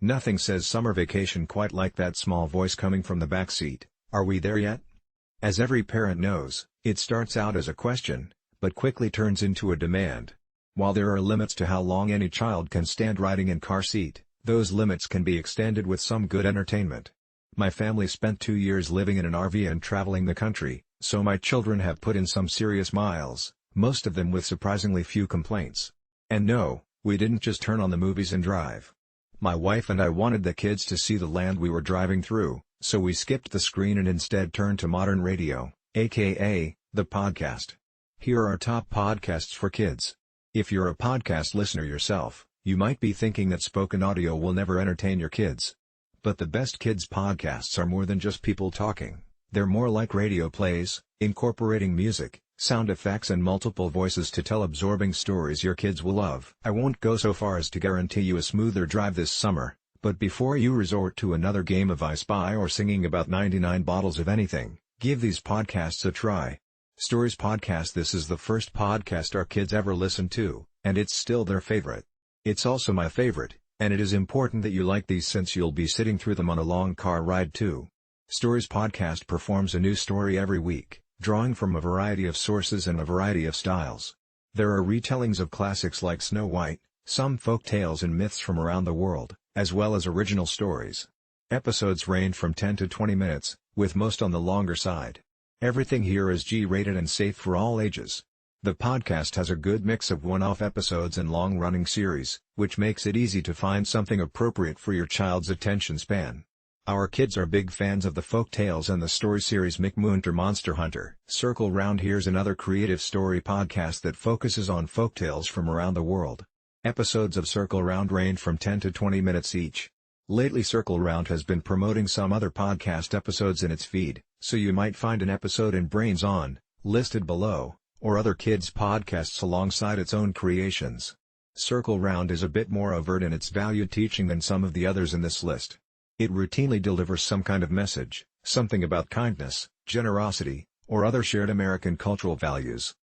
Nothing says summer vacation quite like that small voice coming from the back seat. Are we there yet? As every parent knows, it starts out as a question, but quickly turns into a demand. While there are limits to how long any child can stand riding in car seat, those limits can be extended with some good entertainment. My family spent 2 years living in an RV and traveling the country, so my children have put in some serious miles, most of them with surprisingly few complaints. And no, we didn't just turn on the movies and drive. My wife and I wanted the kids to see the land we were driving through, so we skipped the screen and instead turned to modern radio, aka, the podcast. Here are our top podcasts for kids. If you're a podcast listener yourself, you might be thinking that spoken audio will never entertain your kids. But the best kids podcasts are more than just people talking. They're more like radio plays, incorporating music, sound effects and multiple voices to tell absorbing stories your kids will love. I won't go so far as to guarantee you a smoother drive this summer, but before you resort to another game of I Spy or singing about 99 bottles of anything, give these podcasts a try. Stories Podcast. This is the first podcast our kids ever listened to, and it's still their favorite. It's also my favorite, and it is important that you like these since you'll be sitting through them on a long car ride too. Stories Podcast performs a new story every week, drawing from a variety of sources and a variety of styles. There are retellings of classics like Snow White, some folk tales and myths from around the world, as well as original stories. Episodes range from 10 to 20 minutes, with most on the longer side. Everything here is G-rated and safe for all ages. The podcast has a good mix of one-off episodes and long-running series, which makes it easy to find something appropriate for your child's attention span. Our kids are big fans of the folk tales and the story series McMoonter Monster Hunter. Circle Round. Here's another creative story podcast that focuses on folk tales from around the world. Episodes of Circle Round range from 10 to 20 minutes each. Lately Circle Round has been promoting some other podcast episodes in its feed, so you might find an episode in Brains On, listed below, or other kids' podcasts alongside its own creations. Circle Round is a bit more overt in its valued teaching than some of the others in this list. It routinely delivers some kind of message, something about kindness, generosity, or other shared American cultural values.